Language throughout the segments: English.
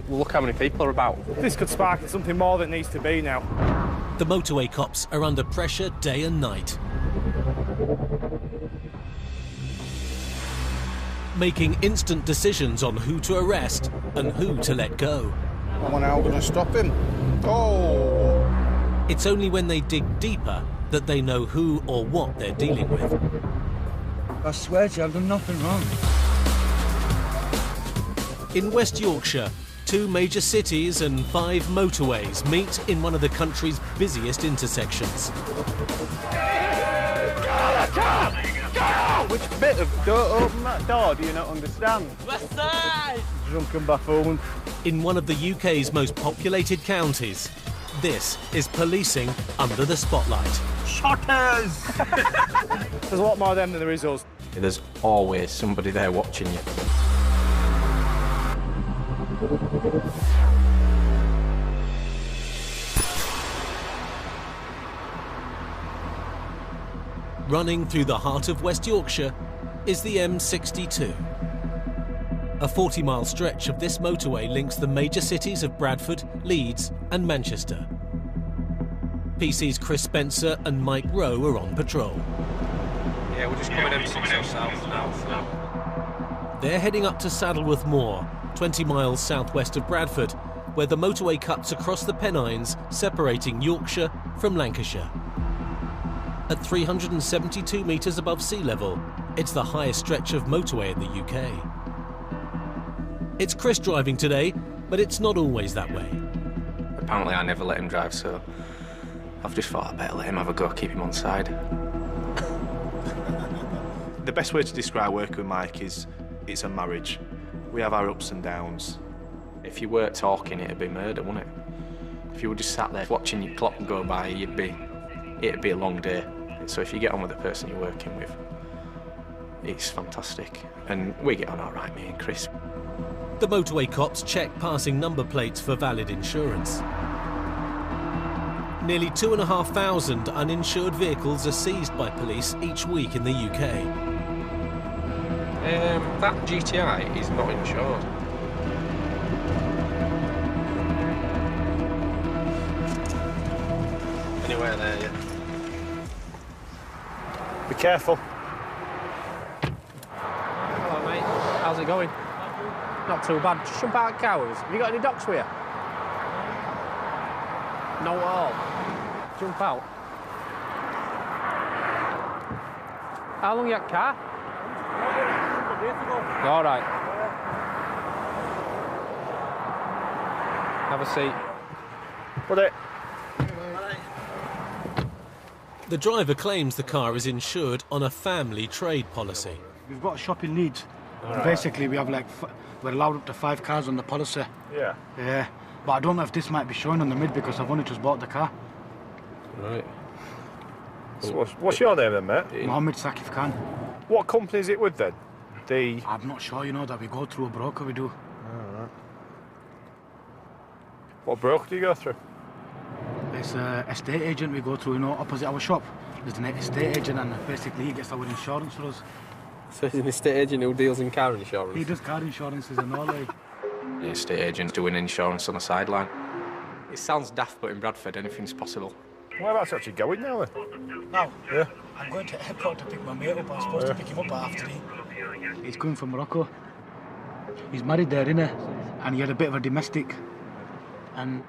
Look how many people are about. This could spark something more that needs to be now. The motorway cops are under pressure day and night, making instant decisions on who to arrest and who to let go. Someone out going to stop him. Oh! It's only when they dig deeper that they know who or what they're dealing with. I swear to you, I've done nothing wrong. In West Yorkshire, 2 major cities and 5 motorways meet in one of the country's busiest intersections. Which bit of don't open that door do you not understand? West side! Drunken buffoon. In one of the UK's most populated counties, this is policing under the spotlight. Shotters! There's a lot more of them than there is us. There's always somebody there watching you. Running through the heart of West Yorkshire is the M62. A 40-mile stretch of this motorway links the major cities of Bradford, Leeds and Manchester. PC's Chris Spencer and Mike Rowe are on patrol. Yeah, we're just coming M60 south now. They're heading up to Saddleworth Moor, 20 miles southwest of Bradford, where the motorway cuts across the Pennines, separating Yorkshire from Lancashire. At 372 metres above sea level, it's the highest stretch of motorway in the UK. It's Chris driving today, but it's not always that way. Apparently I never let him drive, so I've just thought I'd better let him have a go, keep him on side. The best way to describe working with Mike is it's a marriage. We have our ups and downs. If you weren't talking, it'd be murder, wouldn't it? If you were just sat there watching your clock go by, it'd be a long day. So if you get on with the person you're working with, it's fantastic. And we get on all right, me and Chris. The motorway cops check passing number plates for valid insurance. Nearly 2,500 uninsured vehicles are seized by police each week in the UK. That GTI is not insured. Anywhere there, yeah. Be careful. Hello, mate. How's it going? Not too bad. Just jump out of cows. Have you got any docs with you? No at all. Jump out. How long you had car? All right. Have a seat. Put it. The driver claims the car is insured on a family trade policy. We've got a shop in Leeds. Right. Basically, we have we're allowed up to 5 cars on the policy. Yeah. Yeah. But I don't know if this might be showing on the mid because I've only just bought the car. Right. So what's your name then, mate? Mohammed Sakif Khan. What company is it with then? I'm not sure, you know, that we go through a broker, we do. Alright. What broker do you go through? It's an estate agent we go through, you know, opposite our shop. There's an estate agent and basically he gets our insurance for us. So he's an estate agent who deals in car insurance? He does car insurances and all, like. The estate agent doing insurance on the sideline. It sounds daft, but in Bradford anything's possible. Whereabouts actually going now then? Now? Yeah. I'm going to airport to pick my mate up. I'm supposed to pick him up at 3:30. He's coming from Morocco. He's married there, innit? And he had a bit of a domestic. And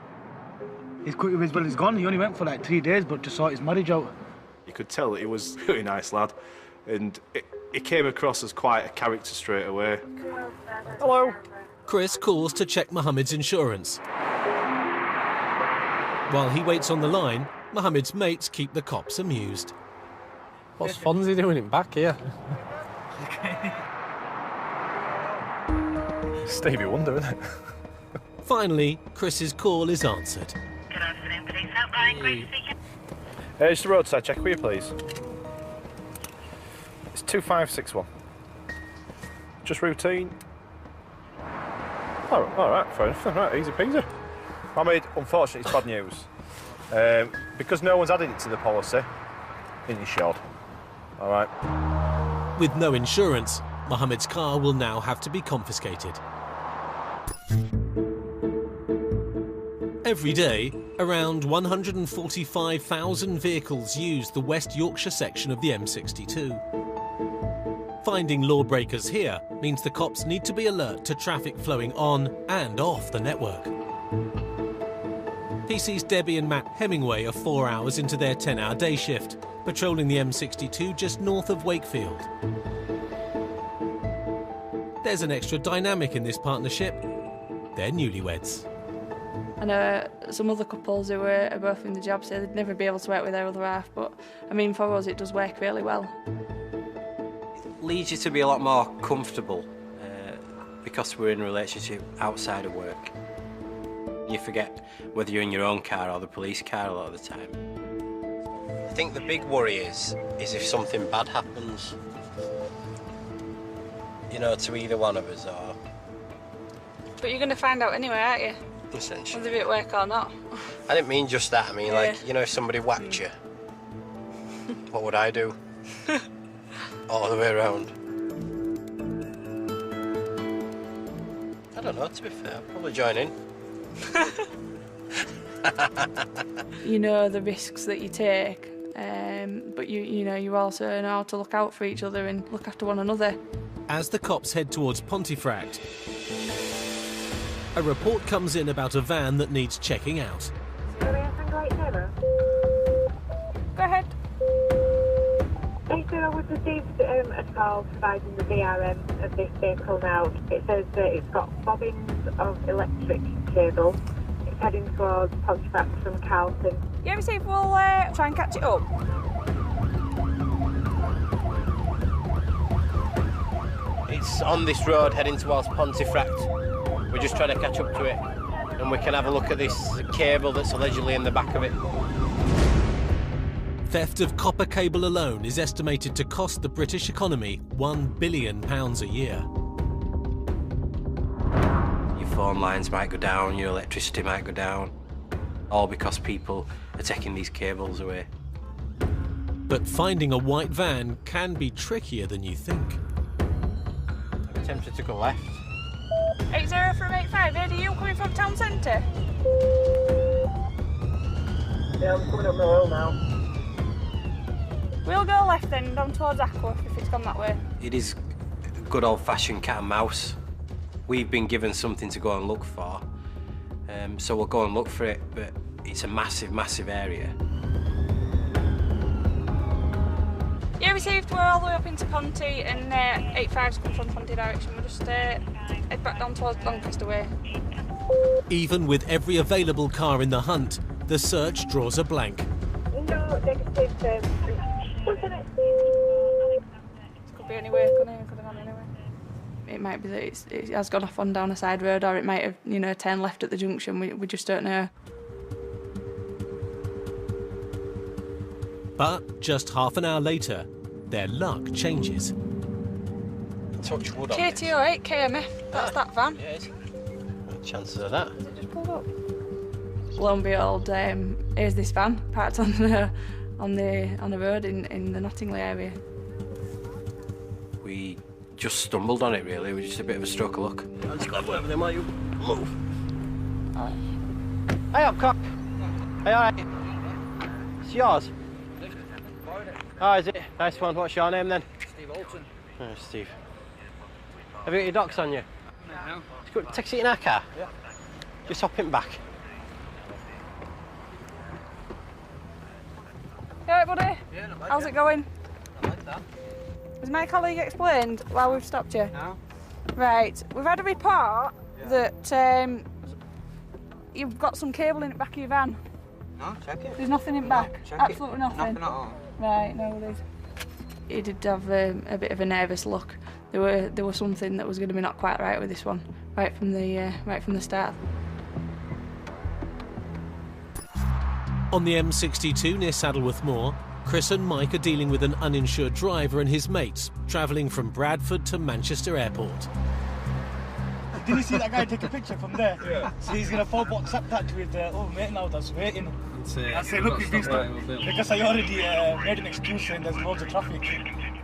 he's gone. He only went for like 3 days, but to sort his marriage out. You could tell that he was a really nice lad. And it came across as quite a character straight away. Hello. Chris calls to check Mohammed's insurance. While he waits on the line, Mohammed's mates keep the cops amused. What's Fonzie doing in back here? Stevie Wonder, isn't it? Finally, Chris's call is answered. Good afternoon, police helpline, Grace speaking. It's the roadside check, will you please? It's 2561. Just routine. Oh, all right, fair enough. Right, easy peasy. Mohammed, unfortunately, it's bad news. Because no one's added it to the policy, ain't insured. All right. With no insurance, Mohammed's car will now have to be confiscated. Every day, around 145,000 vehicles use the West Yorkshire section of the M62. Finding lawbreakers here means the cops need to be alert to traffic flowing on and off the network. PC's Debbie and Matt Hemingway are 4 hours into their 10-hour day shift, patrolling the M62 just north of Wakefield. There's an extra dynamic in this partnership. They're newlyweds. I know some other couples who are both in the job say they'd never be able to work with their other half, but I mean, for us it does work really well. It leads you to be a lot more comfortable because we're in a relationship outside of work. You forget whether you're in your own car or the police car a lot of the time. I think the big worry is if something bad happens, you know, to either one of us or... But you're going to find out anyway, aren't you? Essentially. Whether it work or not. I didn't mean just that. I mean, like, you know, if somebody whacked you, what would I do? All the way around. I don't know, to be fair, I'll probably join in. You know the risks that you take, but you know you also know how to look out for each other and look after one another. As the cops head towards Pontefract, a report comes in about a van that needs checking out. Go ahead. So we've received a call providing the VRM of this vehicle now. It says that it's got bobbins of electric cable. It's heading towards Pontefract from Carlton. Yeah, we see if we'll try and catch it up. It's on this road heading towards Pontefract. We're just trying to catch up to it, and we can have a look at this cable that's allegedly in the back of it. Theft of copper cable alone is estimated to cost the British economy £1 billion a year. Your phone lines might go down, your electricity might go down, all because people are taking these cables away. But finding a white van can be trickier than you think. I'm tempted to go left. 80 from 85, Eddie, you coming from town centre? Yeah, I'm coming up the hill now. We'll go left then, down towards Aqua, if it's gone that way. It is good old-fashioned cat and mouse. We've been given something to go and look for, so we'll go and look for it, but it's a massive, massive area. Yeah, received. We're all the way up into Ponty, and 85's come from Ponty direction. We'll just head back down towards Doncaster way. Even with every available car in the hunt, the search draws a blank. No, negative. Could be anywhere, couldn't it? Could have gone anywhere. It might be that it has gone off on down a side road, or it might have, you know, turned left at the junction. We just don't know. But just half an hour later, their luck changes. Touch wood on KTO 8 KMF, that's that van. Yeah, it's... What chances of that? Just pulled up. Lo and behold, here's this van parked on the road in the Nottingley area. We just stumbled on it, really. We're just a bit of a stroke of luck. I'll just grab one of them while you move. Hey up, cock. Hey, all right. It's yours. Oh, is it? Nice one. What's your name then? Steve Alton. Oh, Steve. Have you got your docs on you? No. Taxi in our car? Yeah. Just hop in back. You alright, buddy? Yeah, not bad. How's it going? I like that. Has my colleague explained why we've stopped you? No. Right, we've had a report that you've got some cable in the back of your van. No, check it. There's nothing in back? Check Absolutely it. nothing? Nothing at all. Right, no worries. He did have a bit of a nervous look. There was something that was going to be not quite right with this one, right from the start. On the M62 near Saddleworth Moor, Chris and Mike are dealing with an uninsured driver and his mates, travelling from Bradford to Manchester Airport. Did you see that guy take a picture from there? Yeah. So he's going to phone WhatsApp that with the old mate now that's waiting. I say, look, we've been stuck. Because I already made an excuse and there's loads of traffic.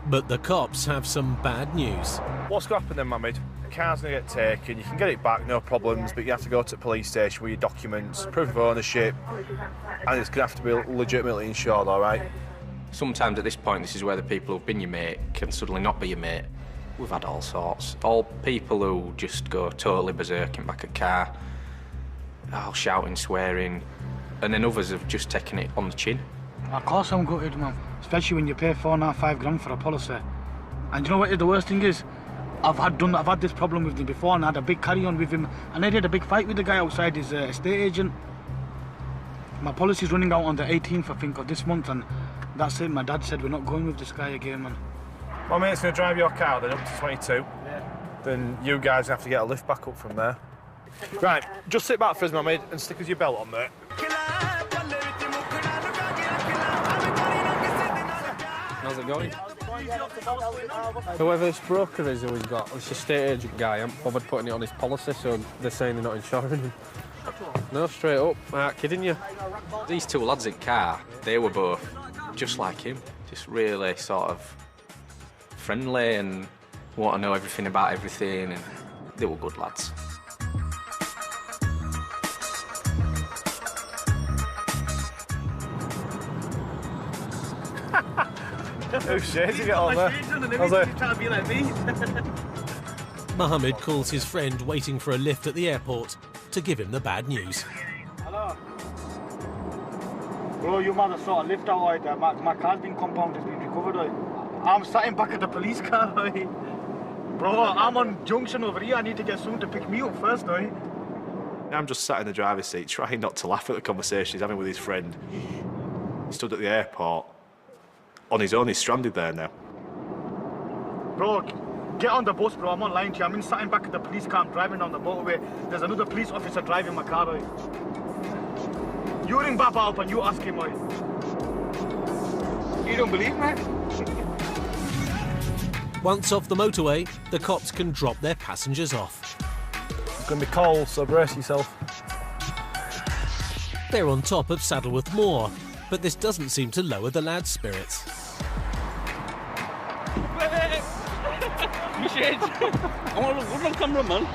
But the cops have some bad news. What's going to happen then, Mohammed? car's going to get taken, you can get it back, no problems, but you have to go to the police station with your documents, proof of ownership, and it's going to have to be legitimately insured, all right? Sometimes at this point, this is where the people who've been your mate can suddenly not be your mate. We've had all sorts. All people who just go totally berserk in back of car, all shouting, swearing, and then others have just taken it on the chin. Of course I'm gutted, man. Especially when you pay £4.5 grand for a policy. And you know what the worst thing is? I've had this problem with him before, and I had a big carry-on with him, and I did a big fight with the guy outside his estate agent. My policy's running out on the 18th, I think, of this month, and that's it. My dad said we're not going with this guy again, man. My mate's going to drive your car then up to 22. Yeah. Then you guys have to get a lift back up from there. Right, just sit back for us, my mate, and stick us your belt on, mate. How's it going? Whoever this broker is who he's got, this estate agent guy, I haven't bothered putting it on his policy, so they're saying they're not insuring him. No, straight up, I'm not kidding you. These two lads in car, they were both just like him, just really sort of friendly and want to know everything about everything, and they were good lads. Whose shades you get on there? Trying to be like me. Mohammed calls his friend waiting for a lift at the airport to give him the bad news. Hello. Bro, you mother sort of lift out right there. My car's been compounded, it's been recovered right. I'm sat in back of the police car right. Bro, I'm on junction over here. I need to get someone to pick me up first right. I'm just sat in the driver's seat trying not to laugh at the conversation he's having with his friend. He stood at the airport. On his own, he's stranded there now. Bro, get on the bus, bro. I'm not lying to you. I'm sat in back of the police car. I'm driving down the motorway. There's another police officer driving my car right. You ring Baba up and you ask him right. You don't believe me? Once off the motorway, the cops can drop their passengers off. It's going to be cold, so brace yourself. They're on top of Saddleworth Moor, but this doesn't seem to lower the lads' spirits. I want to look on camera, man.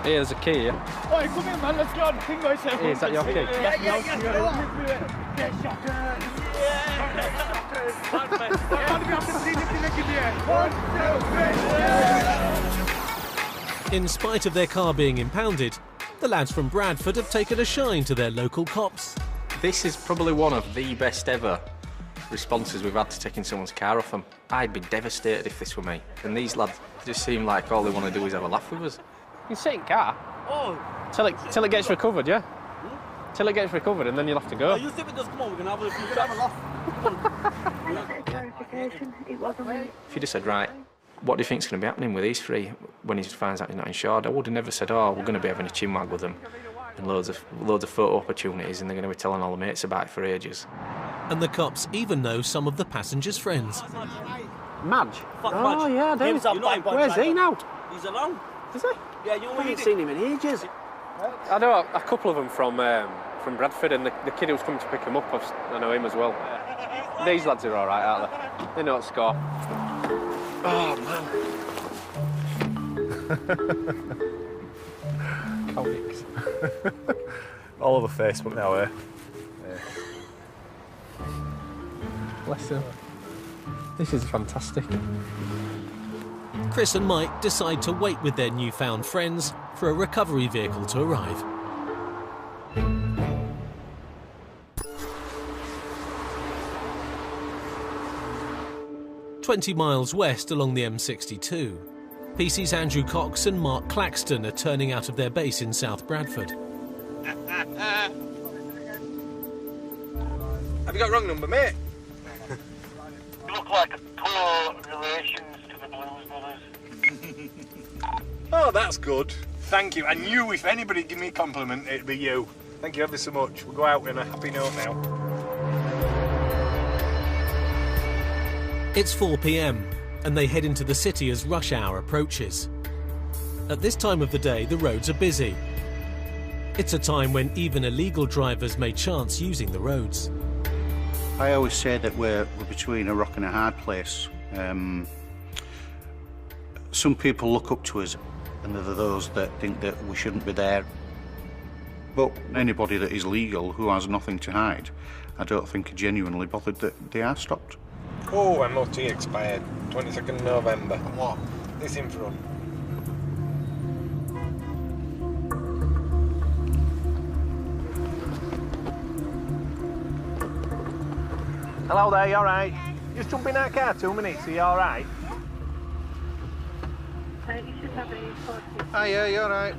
Hey, there's a key, yeah? Oh, come here, man. Let's go on. King myself. Hey, is that your key? In spite of their car being impounded, the lads from Bradford have taken a shine to their local cops. This is probably one of the best ever responses we've had to taking someone's car off them. I'd be devastated if this were me. And these lads just seem like all they want to do is have a laugh with us. You can sit in car. Oh. Till it gets recovered, yeah? Till it gets recovered, and then you'll have to go. You sit with us, come on, we're going to have a laugh. If you'd have said, right, what do you think's going to be happening with these three when he finds out he's not insured? I would have never said, oh, we're going to be having a chinwag with them and loads of photo opportunities, and they're going to be telling all the mates about it for ages. And the cops even know some of the passengers' friends. Madge? Oh, yeah, I do. Where's he now? He's alone. Is he? Yeah, you haven't seen him in ages. I know a couple of them from Bradford, and the kid who's coming to pick him up, I know him as well. These lads are all right, aren't they? They know what to score. Oh, man. Comics. All over Facebook now, eh? Bless him. This is fantastic. Chris and Mike decide to wait with their newfound friends for a recovery vehicle to arrive. "20 miles west along the M62, PC's Andrew Cox and Mark Claxton are turning out of their base in South Bradford. Have you got wrong number, mate? You look like poor relations to the Blues Brothers. Oh, that's good. Thank you. I knew if anybody give me a compliment, it'd be you. Thank you ever so much. We'll go out on a happy note now. It's 4 p.m, and they head into the city as rush hour approaches. At this time of the day, the roads are busy. It's a time when even illegal drivers may chance using the roads. I always say that we're between a rock and a hard place. Some people look up to us and there are those that think that we shouldn't be there. But anybody that is legal, who has nothing to hide, I don't think are genuinely bothered that they are stopped. Oh, MOT expired, 22nd November. What? This in front. Hello there, you alright? Just jump in that car 2 minutes, are you alright? You should have a 40. Hiya, you alright?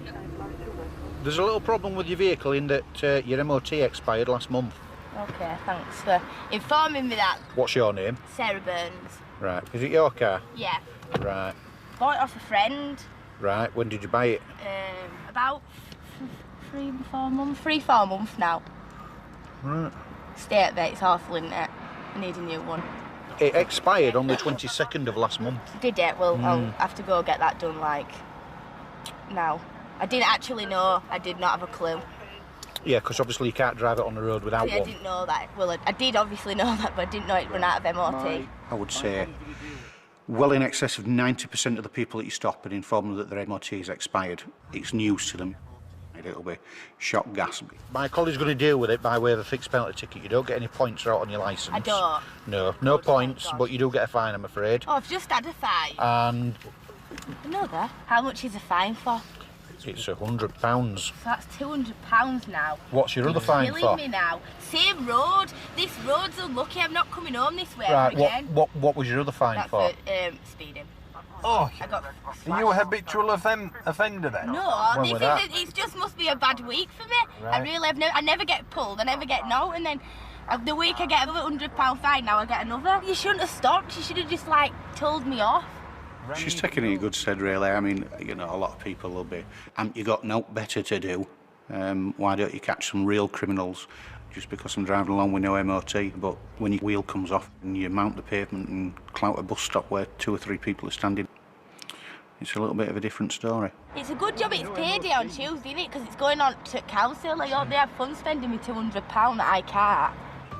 There's a little problem with your vehicle in that your MOT expired last month. OK, thanks for informing me that. What's your name? Sarah Burns. Right. Is it your car? Yeah. Right. Bought it off a friend. Right. When did you buy it? About 3-4 months now. Right. State of it's awful, isn't it? I need a new one. It expired on the 22nd of last month. Did it? Well, I'll have to go get that done, like, now. I didn't actually know. I did not have a clue. Yeah, because obviously you can't drive it on the road without I one. didn't know that. Well, I did obviously know that, but I didn't know it'd run out of MOT. I would say well in excess of 90% of the people that you stop and inform them that their MOT is expired, it's news to them. It'll be shock gas. My collie's going to deal with it by way of a fixed penalty ticket. You don't get any points out on your licence. I don't? No points, but you do get a fine, I'm afraid. Oh, I've just had a fine. And Another? How much is a fine for? it's £100. So that's £200 now. What's your other fine for? Killing me now. Same road. This road's unlucky. I'm not coming home this way Right, ever again. what was your other fine That's for? Speeding. Oh, I got are you a habitual offender then? No, When this was that? is it just must be a bad week for me. Right. I really have I never get pulled, I never get no, and then the week I get another £100 fine, now I get another. You shouldn't have stopped, you should have just like told me off. She's taking it in good stead, really. I mean, you know, a lot of people will be, you got no better to do. Why don't you catch some real criminals just because I'm driving along with no MOT? But when your wheel comes off and you mount the pavement and clout a bus stop where 2 or 3 people are standing, it's a little bit of a different story. It's a good job it's payday on Tuesday, isn't it? Because it's going on to council. Like, they have fun spending me £200 that I can't.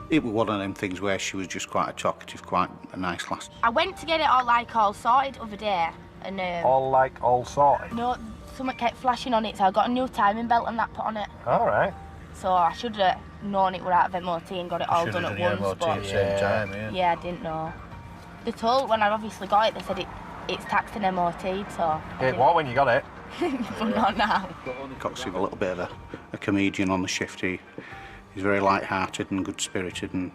It was one of them things where she was just quite a talkative, quite a nice lass. I went to get it all sorted the other day, and all sorted? no, something kept flashing on it, so I got a new timing belt and that put on it. Alright. So I should have known it were out of MOT and got it all done at once. MOT But at the same time, yeah. yeah, I didn't know. They told when I obviously got it, they said it's taxed and MOT, so. It what when you got it? But not now. Coxie's a little bit of a comedian on the shift. He's very light-hearted and good-spirited and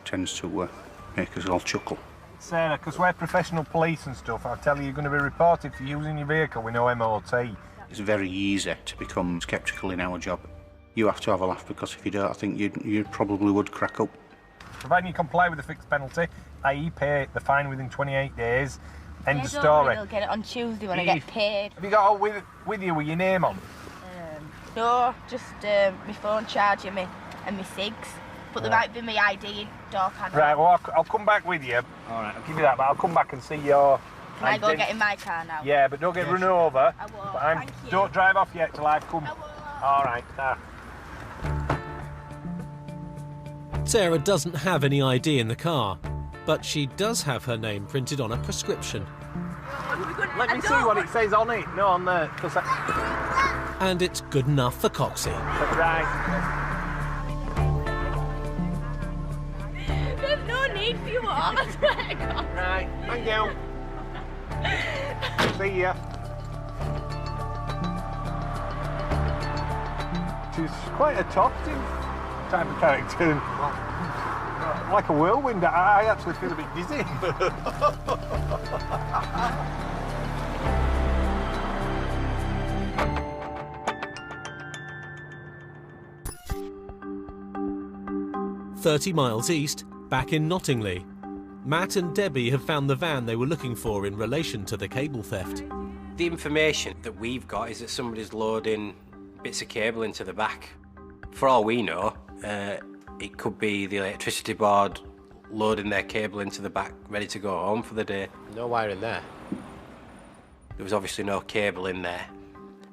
tends to make us all chuckle. Sarah, because we're professional police and stuff, I'll tell you, you're going to be reported for using your vehicle with no MOT. It's very easy to become sceptical in our job. You have to have a laugh, because if you don't, I think you probably would crack up. Providing you comply with the fixed penalty, i.e. pay the fine within 28 days, end of Don't story. worry, they'll get it on Tuesday when I get paid. Have you got all with you with your name on? No, just my phone charging me and my SIGs. But there might be my ID door panel. Right, well, I'll come back with you. All right, I'll give you that, but I'll come back and see your... Can I go get in my car now? Yeah, but don't get run over. I won't, But thank you. Don't drive off yet till I've come. I won't. All right, Sarah doesn't have any ID in the car, but she does have her name printed on a prescription. Let me see what it says on it. No, on there. And it's good enough for Coxie. Right. There's no need for you all, I swear to God. Right, thank you. See ya. She's quite a talkative type of character. Like a whirlwind, I actually feel a bit dizzy. "30 miles east, back in Nottingley. Matt and Debbie have found the van they were looking for in relation to the cable theft. The information that we've got is that somebody's loading bits of cable into the back. For all we know, it could be the electricity board loading their cable into the back, ready to go home for the day. No wire in there. There was obviously no cable in there,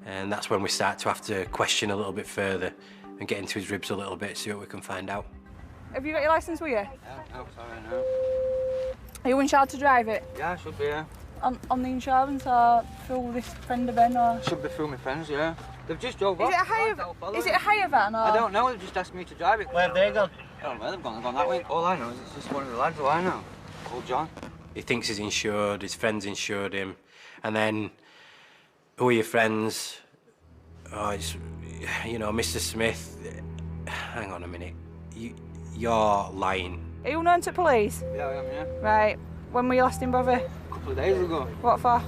and that's when we start to have to question a little bit further and get into his ribs a little bit, see what we can find out. Have you got your licence with you? Yeah, no, sorry, no. Are you in charge to drive it? Yeah, should be, yeah. on the insurance or through this friend of Ben or? Should be through my friends, yeah. They've just drove off. Is it a hire van or? I don't know, they've just asked me to drive it. Where have they gone? I don't know where they've gone that way. All I know is it's just one of the lads who I know, called John. He thinks he's insured, his friends insured him, and then, who are your friends? Oh, it's, you know, Mr. Smith. Hang on a minute. You're lying. Are you known to police? Yeah, I am, yeah. Right. When were you last in bother? A couple of days ago. What for?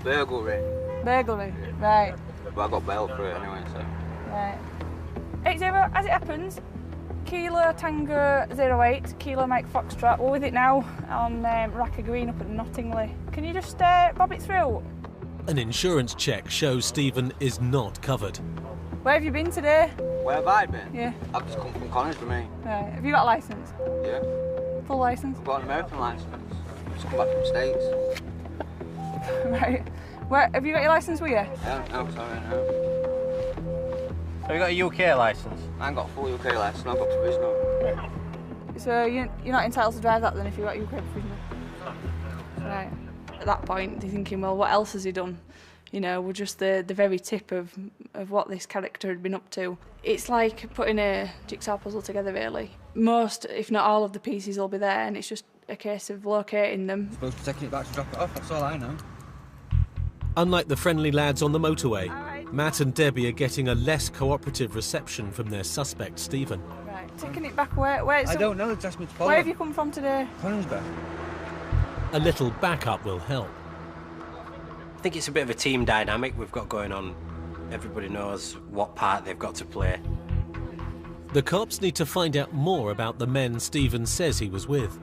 Burglary. Burglary? Right. But I got bail for it anyway, so. Right. 80, as it happens, Kilo Tango 08, Kilo Mike Foxtrot. We're with it now on Racker Green up at Nottingley. Can you just bob it through? An insurance check shows Stephen is not covered. Where have you been today? Where have I been? Yeah. I've just come from college for me. Right. Have you got a licence? Yeah. Full licence? I've got an American licence. Just come back from the States. Right. Where have you got your licence with you? No, sorry, no. Have you got a UK licence? I ain't got a full UK licence, I've got provisional. So you're not entitled to drive that then if you've got UK provisional? Right. At that point, they're thinking, well, what else has he done? You know, we're just the very tip of what this character had been up to. It's like putting a jigsaw puzzle together, really. Most, if not all of the pieces will be there, and it's just a case of locating them. I'm supposed to take it back to drop it off, that's all I know. Unlike the friendly lads on the motorway, Matt and Debbie are getting a less cooperative reception from their suspect, Stephen. Right, taking it back where I don't know, they've asked me to follow. Where have you come from today? Coningsby. A little backup will help. I think it's a bit of a team dynamic we've got going on. Everybody knows what part they've got to play. The cops need to find out more about the men Stephen says he was with.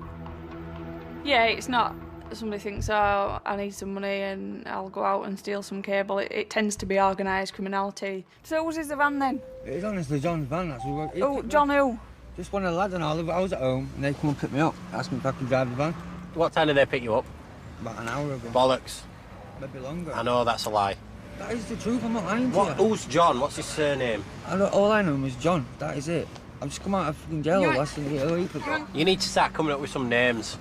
Yeah, it's not somebody thinks, oh, I need some money and I'll go out and steal some cable. It tends to be organised criminality. So whose is the van then? It is honestly John's van, that's what Oh, John who? Just one of the lads and all. I was at home and they come and pick me up, asked me if I could drive the van. What time did they pick you up? About an hour ago. Bollocks. Maybe longer. I know that's a lie. That is the truth, I'm not lying to you. Who's John? What's his surname? All I know is John, that is it. I've just come out of fucking jail less than a week ago. You need to start coming up with some names.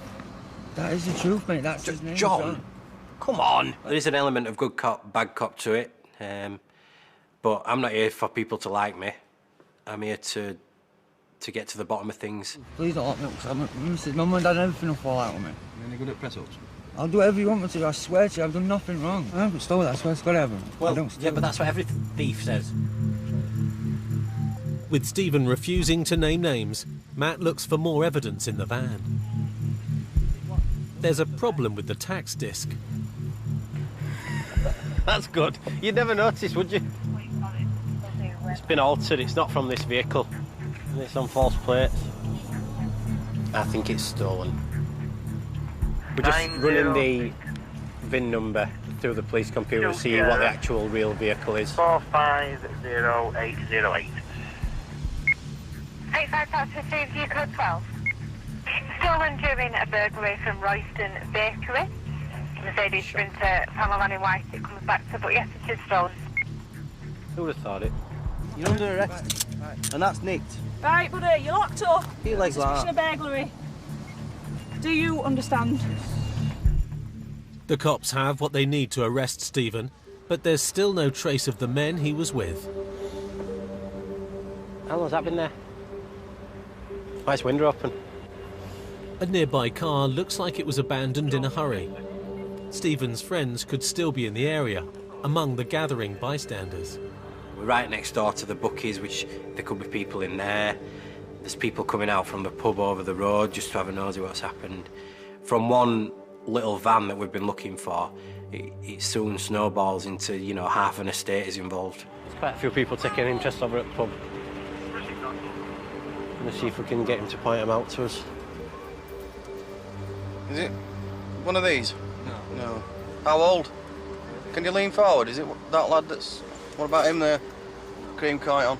That is the truth, mate, that's his name. John? Come on. There is an element of good cop, bad cop to it. But I'm not here for people to like me. I'm here to get to the bottom of things. Please don't lock me up, because my mum and dad and everything will fall out with me. You're any good at press-ups? I'll do whatever you want me to do, I swear to you, I've done nothing wrong. I haven't stolen, I swear to God I haven't. Well, I don't steal. yeah, but that's what every thief says. With Stephen refusing to name names, Matt looks for more evidence in the van. There's a problem with the tax disc. That's good. You'd never notice, would you? It's been altered, it's not from this vehicle. And it's on false plates. I think it's stolen. We're just running the VIN number through the police computer to see what the actual real vehicle is. 450808. 8515, view code 12. Stolen during a burglary from Royston Bakery. Mercedes Sprinter, panel van in white, it comes back to, but yes, it is stolen. Who would have thought it? You're under arrest, and that's nicked. Right, buddy, you're locked up. Feel like Suspicion of burglary. Do you understand? The cops have what they need to arrest Stephen, but there's still no trace of the men he was with. How long's that been there? Why is window open? A nearby car looks like it was abandoned in a hurry. Stephen's friends could still be in the area, among the gathering bystanders. We're right next door to the bookies, which there could be people in there. There's people coming out from the pub over the road just to have a nosy what's happened. From one little van that we've been looking for, it soon snowballs into, you know, half an estate is involved. There's quite a few people taking interest over at the pub. Let's see if we can get him to point them out to us. Is it one of these? No. How old? Can you lean forward? Is it that lad that's... What about him there? Cream kite on.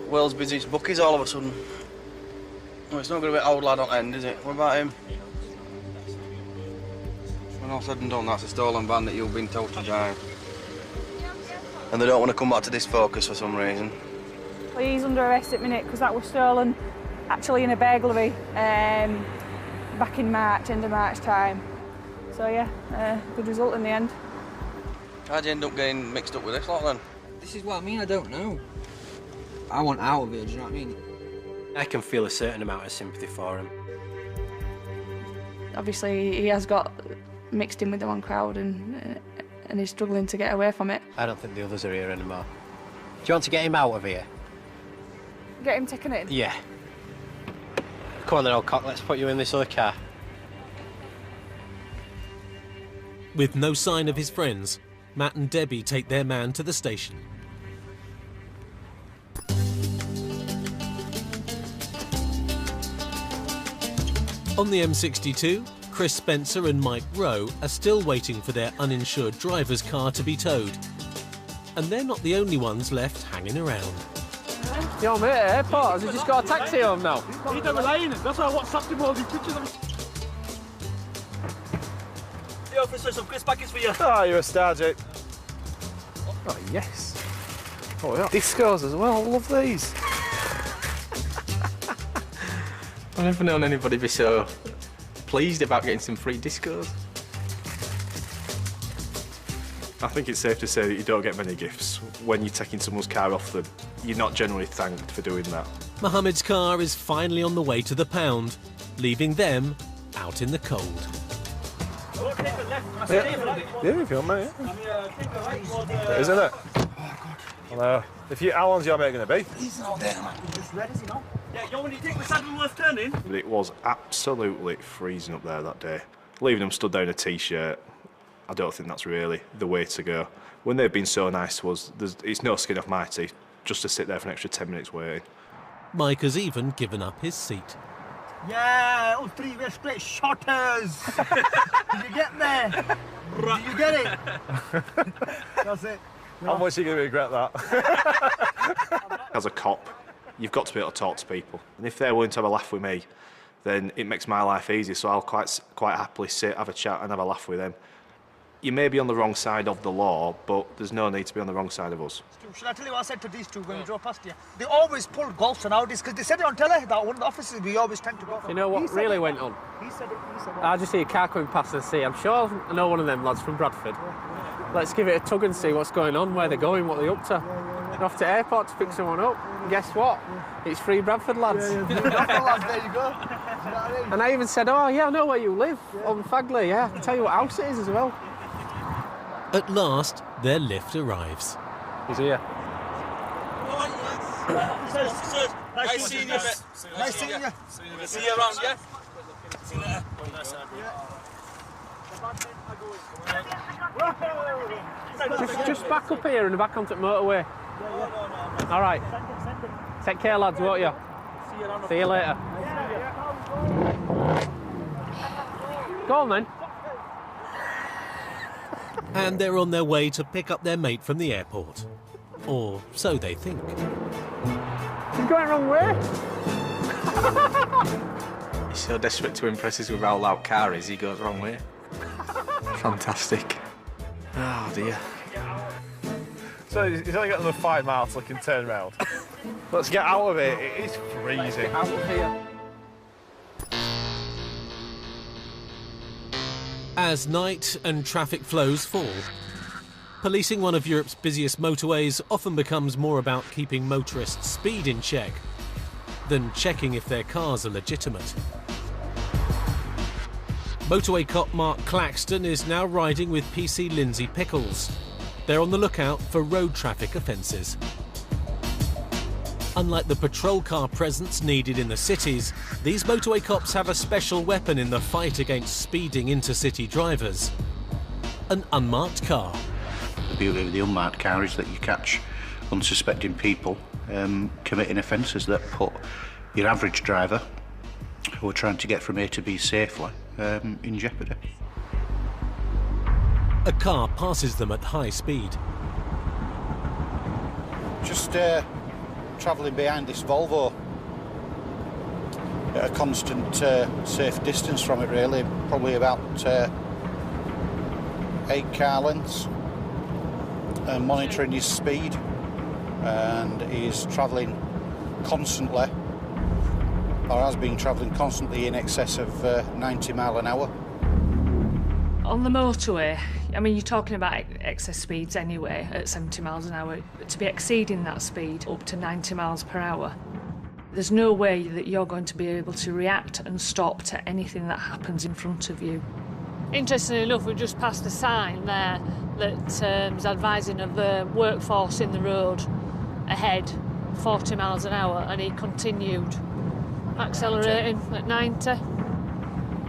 World's busiest bookies all of a sudden. Well, it's not going to be an old lad on end, is it? What about him? When all said and done, that's a stolen van that you've been told to drive. And they don't want to come back to this focus for some reason. Well, he's under arrest at the minute because that was stolen actually in a burglary back in March, end of March time. So yeah, good result in the end. How'd you end up getting mixed up with this lot then? This is what I mean, I don't know. I want out of it, do you know what I mean? I can feel a certain amount of sympathy for him. Obviously, he has got mixed in with the wrong crowd and he's struggling to get away from it. I don't think the others are here anymore. Do you want to get him out of here? Get him taken in? Yeah. Come on then, old cock, let's put you in this other car. With no sign of his friends, Matt and Debbie take their man to the station. On the M62, Chris Spencer and Mike Rowe are still waiting for their uninsured driver's car to be towed. And they're not the only ones left hanging around. Yo, mate, airport, has he just got a taxi home now? He's never lying. That's why I WhatsApped him all these pictures of him. The officer, some crisp packets for you. Oh, you're a star, Jake. Oh, yes. Oh, yeah. Discos as well, I love these. I've never known anybody be so pleased about getting some free discos. I think it's safe to say that you don't get many gifts. When you're taking someone's car off them, you're not generally thanked for doing that. Mohammed's car is finally on the way to the pound, leaving them out in the cold. Yeah, if you want, mate. Yeah. Isn't it? Oh, God. How long's your mate going to be? He's not there, man. Just ready, you know? Yeah, you want to take the Saddleworth turning? But it was absolutely freezing up there that day. Leaving them stood there in a T-shirt, I don't think that's really the way to go. When they've been so nice to us, it's no skin off my teeth just to sit there for an extra 10 minutes waiting. Mike has even given up his seat. Yeah, all three were straight shotters. Did you get there? Did you get it? That's it. How much are you going to regret that? As a cop, you've got to be able to talk to people. And if they're willing to have a laugh with me, then it makes my life easier. So I'll quite happily sit, have a chat and have a laugh with them. You may be on the wrong side of the law, but there's no need to be on the wrong side of us. Should I tell you what I said to these two when we drove past you? They always pull golfs nowadays because they said it on telly that one of the officers we always tend to go for. You know what really went on? He said it. I just see a car coming past and see, I'm sure I know one of them lads from Bradford. Let's give it a tug and see what's going on, where they're going, what they're up to. And off to airport to pick someone up. Guess what? It's three Bradford lads. Bradford lads, there you go. You know what I mean? And I even said, oh yeah, I know where you live, on Fagley, yeah. I'll tell you what house it is as well. At last, their lift arrives. He's here. Officers, nice seeing you. Nice seeing you. See you around, yeah? See you later. Just back up here and back onto the motorway. All right. Take care, lads, won't you? See you later. Go on, then. And they're on their way to pick up their mate from the airport. Or so they think. He's going the wrong way. He's so desperate to impress us with how loud car is, he goes the wrong way. Fantastic. Oh dear. So he's only got another 5 miles so he can turn round. Let's get out of it. It is freezing. Get out of here. As night and traffic flows fall, policing one of Europe's busiest motorways often becomes more about keeping motorists' speed in check than checking if their cars are legitimate. Motorway cop Mark Claxton is now riding with PC Lindsay Pickles. They're on the lookout for road traffic offences. Unlike the patrol car presence needed in the cities, these motorway cops have a special weapon in the fight against speeding intercity drivers: an unmarked car. The beauty of the unmarked car is that you catch unsuspecting people committing offences that put your average driver, who are trying to get from A to B safely, in jeopardy. A car passes them at high speed. Just travelling behind this Volvo at a constant safe distance from it, really, probably about 8 car lengths, monitoring his speed, and he's travelling constantly, or has been travelling constantly in excess of 90 mile an hour. On the motorway, I mean, you're talking about excess speeds anyway at 70 miles an hour. But to be exceeding that speed up to 90 miles per hour, there's no way that you're going to be able to react and stop to anything that happens in front of you. Interestingly enough, we've just passed a sign there that is advising of the workforce in the road ahead, 40 miles an hour, and he continued accelerating at 90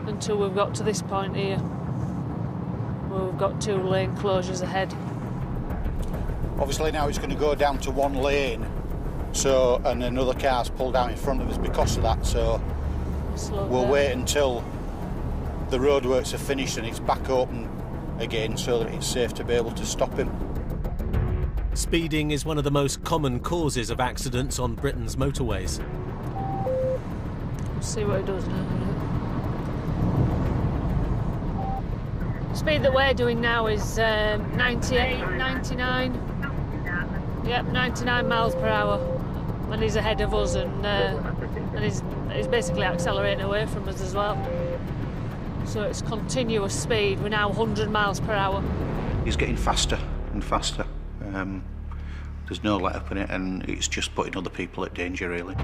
until we've got to this point here, where we've got 2 lane closures ahead. Obviously now it's going to go down to 1 lane, so, and another car's pulled out in front of us because of that, so we'll wait until the roadworks are finished and it's back open again so that it's safe to be able to stop him. Speeding is one of the most common causes of accidents on Britain's motorways. Let's see what it does now. Speed that we're doing now is 98, 99. Yep, 99 miles per hour. And he's ahead of us, and he's basically accelerating away from us as well. So it's continuous speed. We're now 100 miles per hour. He's getting faster and faster. There's no let up in it, and it's just putting other people at danger, really.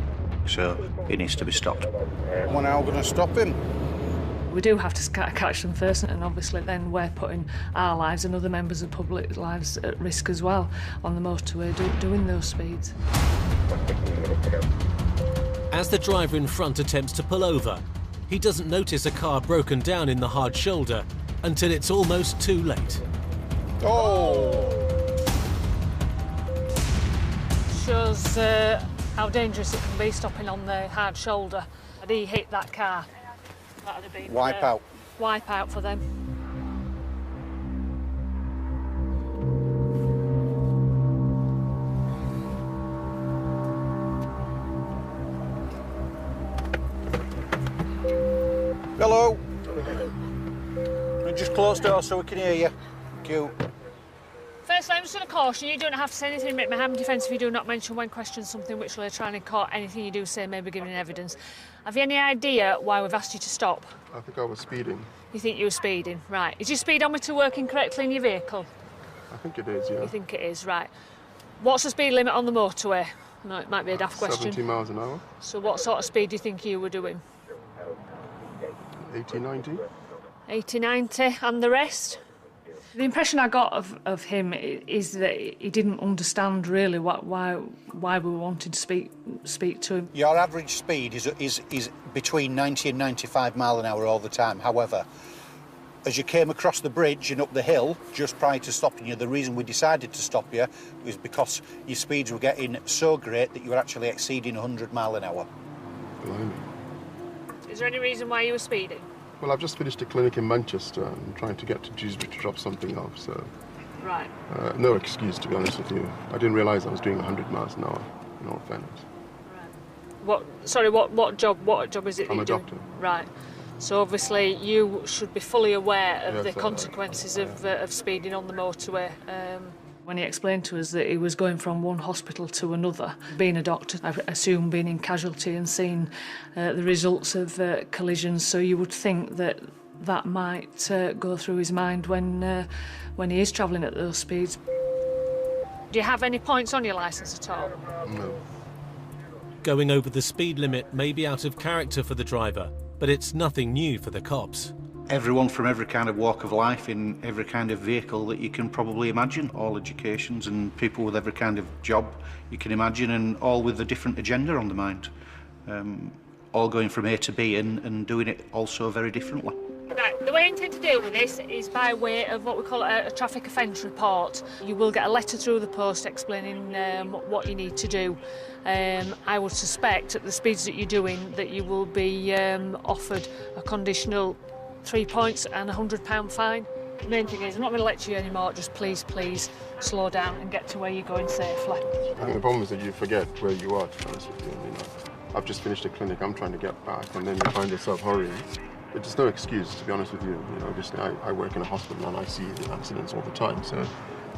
So he needs to be stopped. We're now going to stop him. We do have to catch them first, and obviously then we're putting our lives and other members of public lives at risk as well on the motorway doing those speeds. As the driver in front attempts to pull over, he doesn't notice a car broken down in the hard shoulder until it's almost too late. Oh! Shows how dangerous it can be stopping on the hard shoulder. Had he hit that car, that would have been wipe out. Wipe out for them. Hello. Just close the door so we can hear you. Thank you. Firstly, I'm just going to caution you, don't have to say anything in written defence if you do not mention when questioned something which later on in court, anything you do say may be given in evidence. Have you any idea why we've asked you to stop? I think I was speeding. You think you were speeding? Right. Is your speedometer working correctly in your vehicle? I think it is, yeah. You think it is, right. What's the speed limit on the motorway? No, it might be a daft question. 70 miles an hour. So what sort of speed do you think you were doing? 80, 90. 80, 90, and the rest? The impression I got of him is that he didn't understand really why we wanted to speak to him. Your average speed is between 90 and 95 mile an hour all the time. However, as you came across the bridge and up the hill just prior to stopping you, the reason we decided to stop you was because your speeds were getting so great that you were actually exceeding 100 mile an hour. Blimey. Is there any reason why you were speeding? Well, I've just finished a clinic in Manchester and trying to get to Dewsbury to drop something off, so... Right. No excuse, to be honest with you. I didn't realise I was doing 100 miles an hour, in all fairness. Right. What job is it that I'm you're a doing? doctor. Right. So obviously you should be fully aware of Yes, the consequences of speeding on the motorway. When he explained to us that he was going from one hospital to another, being a doctor, I assume being in casualty and seeing the results of collisions, so you would think that that might go through his mind when he is travelling at those speeds. Do you have any points on your licence at all? No. Going over the speed limit may be out of character for the driver, but it's nothing new for the cops. Everyone from every kind of walk of life in every kind of vehicle that you can probably imagine, all educations and people with every kind of job you can imagine, and all with a different agenda on the mind. All going from A to B and doing it also very differently. Right, the way I intend to deal with this is by way of what we call a traffic offence report. You will get a letter through the post explaining what you need to do. I would suspect at the speeds that you're doing that you will be offered a conditional 3 points and £100 fine. The main thing is, I'm not going to lecture you anymore, just please slow down and get to where you're going safely. I think the problem is that you forget where you are, to be honest with you. I mean, I've just finished a clinic, I'm trying to get back, and then you find yourself hurrying. It's no excuse, to be honest with you. You know, just I work in a hospital and I see accidents all the time, so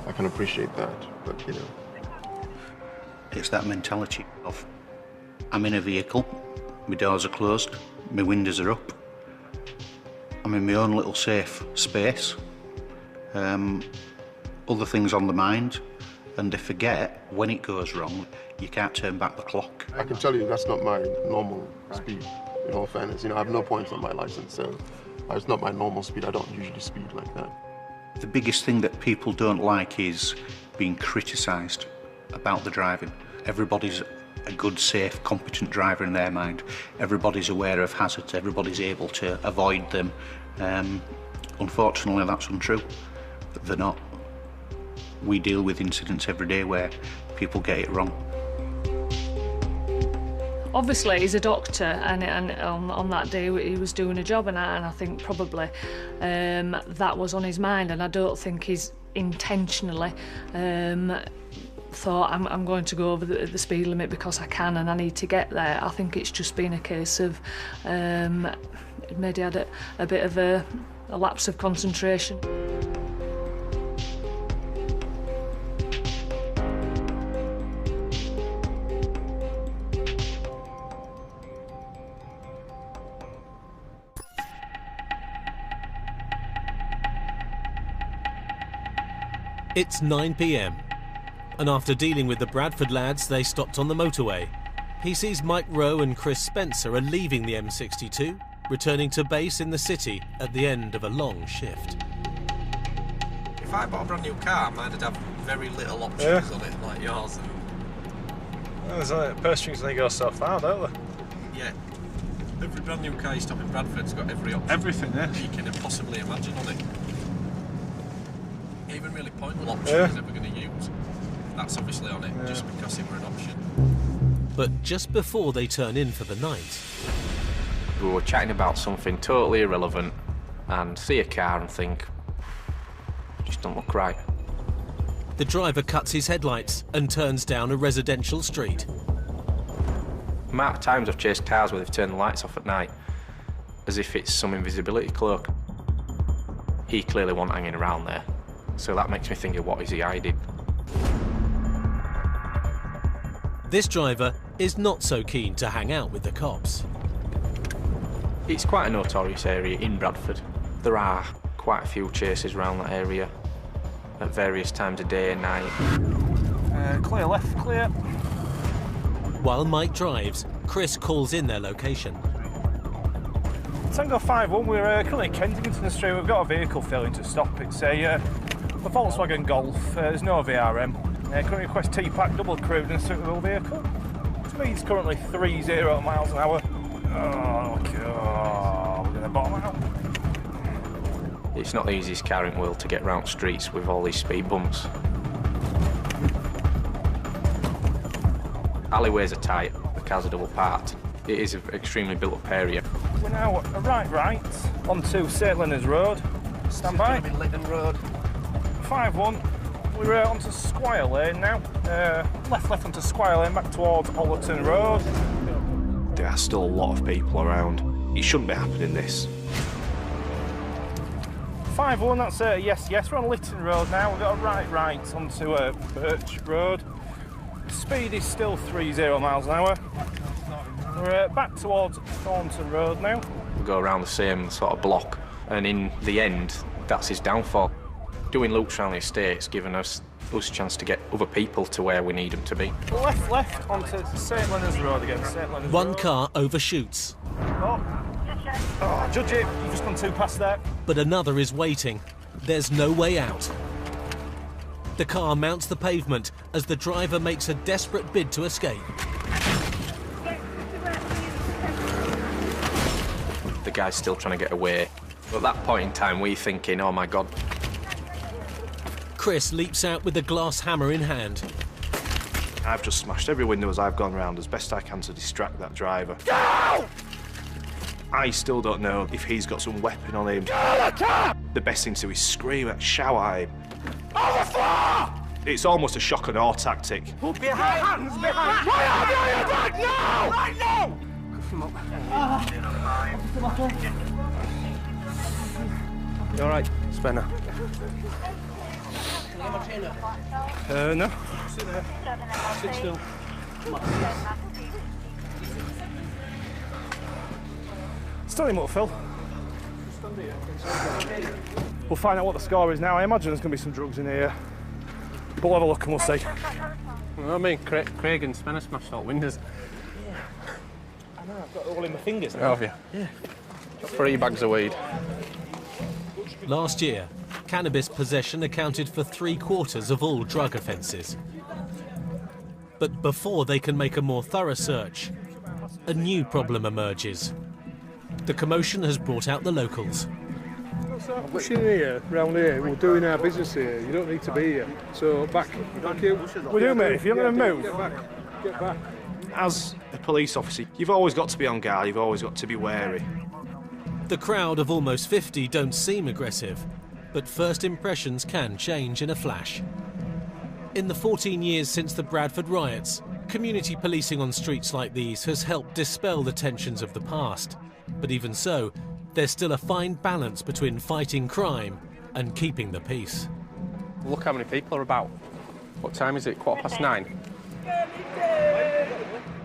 I can appreciate that, but, you know. It's that mentality of, I'm in a vehicle, my doors are closed, my windows are up, I'm in my own little safe space. Other things on the mind, and they forget when it goes wrong, you can't turn back the clock. I can tell you that's not my normal speed, in all fairness. You know, I have no points on my license, so it's not my normal speed. I don't usually speed like that. The biggest thing that people don't like is being criticised about the driving. Everybody's a good, safe, competent driver in their mind. Everybody's aware of hazards, everybody's able to avoid them. Unfortunately, that's untrue. They're not. We deal with incidents every day where people get it wrong. Obviously, he's a doctor, and on that day he was doing a job, and I think probably that was on his mind, and I don't think he's intentionally thought I'm going to go over the speed limit because I can and I need to get there. I think it's just been a case of maybe had a bit of a lapse of concentration. It's 9 p.m, and after dealing with the Bradford lads, they stopped on the motorway. He sees Mike Rowe and Chris Spencer are leaving the M62, returning to base in the city at the end of a long shift. If I bought a brand new car, mine would have very little options on it, like yours. Well, there's only purse strings only go so far, don't they? Yeah. Every brand new car you stop in Bradford's got every option. Everything, yeah. You can possibly imagine on it. Even really pointless option he's ever going to use. That's obviously on it, just because it were an option. But just before they turn in for the night, we were chatting about something totally irrelevant and see a car and think, just don't look right. the driver cuts his headlights and turns down a residential street. The amount of times I've chased cars where they've turned the lights off at night, as if it's some invisibility cloak. He clearly wasn't hanging around there, so that makes me think of what is he hiding. This driver is not so keen to hang out with the cops. It's quite a notorious area in Bradford. There are quite a few chases around that area at various times of day and night. Clear left, clear. While Mike drives, Chris calls in their location. Tango 5-1, we're currently at Kensington Street. We've got a vehicle failing to stop. It's a Volkswagen Golf. There's no VRM. Currently request T-Pack, double crewed and suitable vehicle. Speed's currently 30 miles an hour. Oh, God. We're going to bottom out. It's not the easiest car in the world to get round streets with all these speed bumps. Alleyways are tight, the cars are double parked. It is an extremely built-up area. We're now a right onto St Leonard's Road. Stand by. Lytton Road. 5-1. We're onto Squire Lane now. Left onto Squire Lane, back towards Ollerton Road. There are still a lot of people around. It shouldn't be happening, this. 5-1, that's yes. We're on Lytton Road now. We've got a right onto Birch Road. Speed is still 30 miles an hour. We're back towards Thornton Road now. We go around the same sort of block, and in the end, that's his downfall. Doing loops around the estate's given us a chance to get other people to where we need them to be. Left onto St Leonard's Road again. St Leonard's One Road. car overshoots. Oh, judge it, you've just gone too past there. But another is waiting. There's no way out. The car mounts the pavement as the driver makes a desperate bid to escape. The guy's still trying to get away. At that point in time, we're thinking, oh my God. Chris leaps out with a glass hammer in hand. I've just smashed every window as I've gone round as best I can to distract that driver. Go! I still don't know if he's got some weapon on him. The best thing to do is scream at, shout at him. Overflow! It's almost a shock and awe tactic. Behind! Hands behind! Right now! Right now! You alright, Spencer? No. Sit there. Sit still. Stand him up, Phil. We'll find out what the score is now. I imagine there's going to be some drugs in here. But we'll have a look and we'll see. Well, I mean, Craig and Spencer smashed all windows. I know, I've got it all in my fingers now. Have you? Yeah. 3 bags of weed. Last year, cannabis possession accounted for 3/4 of all drug offences. But before they can make a more thorough search, a new problem emerges. The commotion has brought out the locals. Pushing here, round here, we're doing our business here. You don't need to be here. So back you. We do, mate. If you're going to move, get back. As a police officer, you've always got to be on guard, you've always got to be wary. The crowd of almost 50 don't seem aggressive, but first impressions can change in a flash. In the 14 years since the Bradford riots, community policing on streets like these has helped dispel the tensions of the past. But even so, there's still a fine balance between fighting crime and keeping the peace. Look how many people are about. What time is it? 9:15?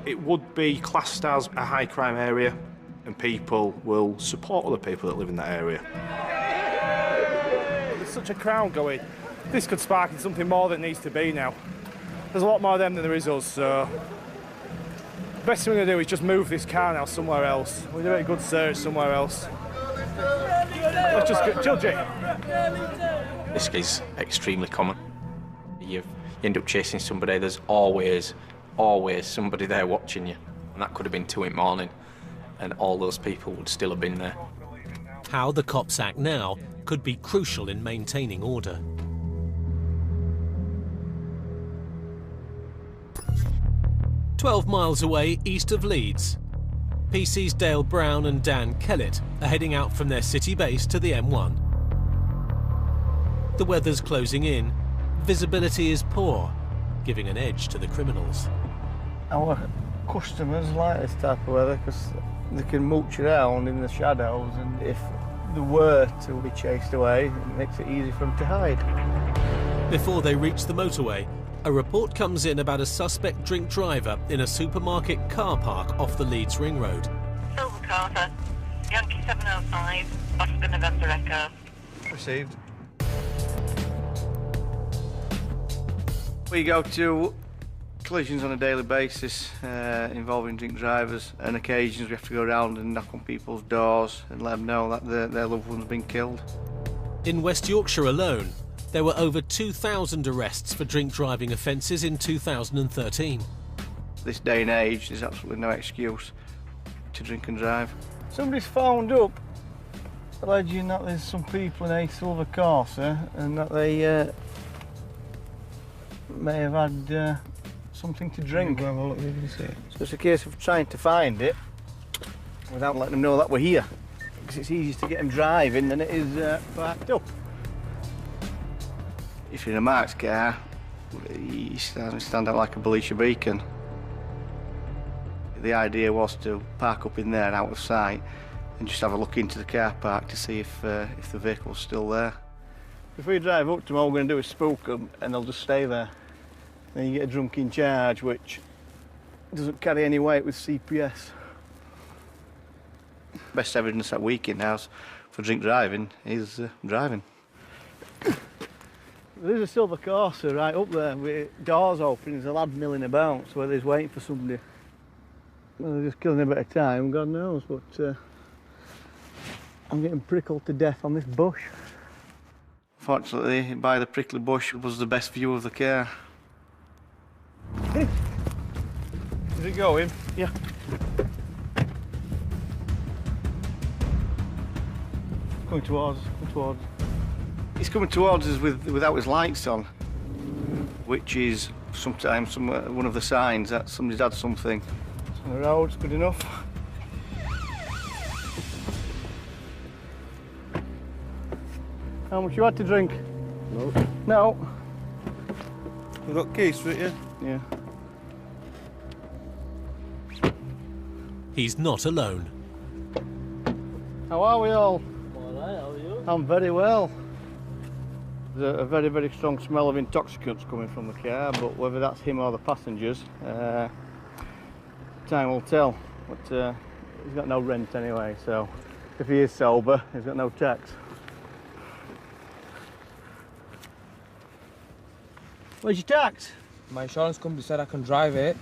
It would be classed as a high crime area, and people will support other people that live in that area. There's such a crowd going. This could spark into something more than needs to be now. There's a lot more of them than there is us, so the best thing we're going to do is just move this car now somewhere else. We'll do a good search somewhere else. Let's just judge it. This is extremely common. You end up chasing somebody, there's always somebody there watching you. And that could have been 2 in the morning, and all those people would still have been there. How the cops act now could be crucial in maintaining order. "12 miles away east of Leeds, PC's Dale Brown and Dan Kellett are heading out from their city base to the M1. The weather's closing in, visibility is poor, giving an edge to the criminals. Our customers like this type of weather because they can mooch around in the shadows, and if they were to be chased away, it makes it easy for them to hide. Before they reach the motorway, a report comes in about a suspect drink driver in a supermarket car park off the Leeds Ring Road. Silver Carter, Yankee 705, Oscar November Echo. Received. We go to collisions on a daily basis involving drink drivers, and occasions we have to go around and knock on people's doors and let them know that their loved one's been killed. In West Yorkshire alone, there were over 2,000 arrests for drink driving offences in 2013. This day and age, there's absolutely no excuse to drink and drive. Somebody's found up alleging that there's some people in a silver Corsa and that they may have had something to drink. So it's a case of trying to find it without letting them know that we're here, because it's easier to get them driving than it is parked up. If you're in a marked car, you stand out like a Belisha beacon. The idea was to park up in there out of sight and just have a look into the car park to see if the vehicle's still there. If we drive up to them, all we're going to do is spook them and they'll just stay there. Then you get a drunken charge, which doesn't carry any weight with CPS. Best evidence that we can have for drink driving is driving. There's a silver Corsa right up there with doors open. There's a lad milling about, so whether he's waiting for somebody. Well, they're just killing a bit of time, God knows, but I'm getting prickled to death on this bush. Fortunately, by the prickly bush was the best view of the car. Is it going? Yeah. Coming towards us, He's coming towards us without his lights on, which is sometimes one of the signs that somebody's had something. The road's good enough. How much you had to drink? No. No. We've got keys for it, yeah? Yeah. He's not alone. How are we all? All right, how are you? I'm very well. There's a very, very strong smell of intoxicants coming from the car, but whether that's him or the passengers, time will tell. But he's got no rent anyway, so If he is sober, he's got no tax. Where's your tax? My insurance company said I can drive it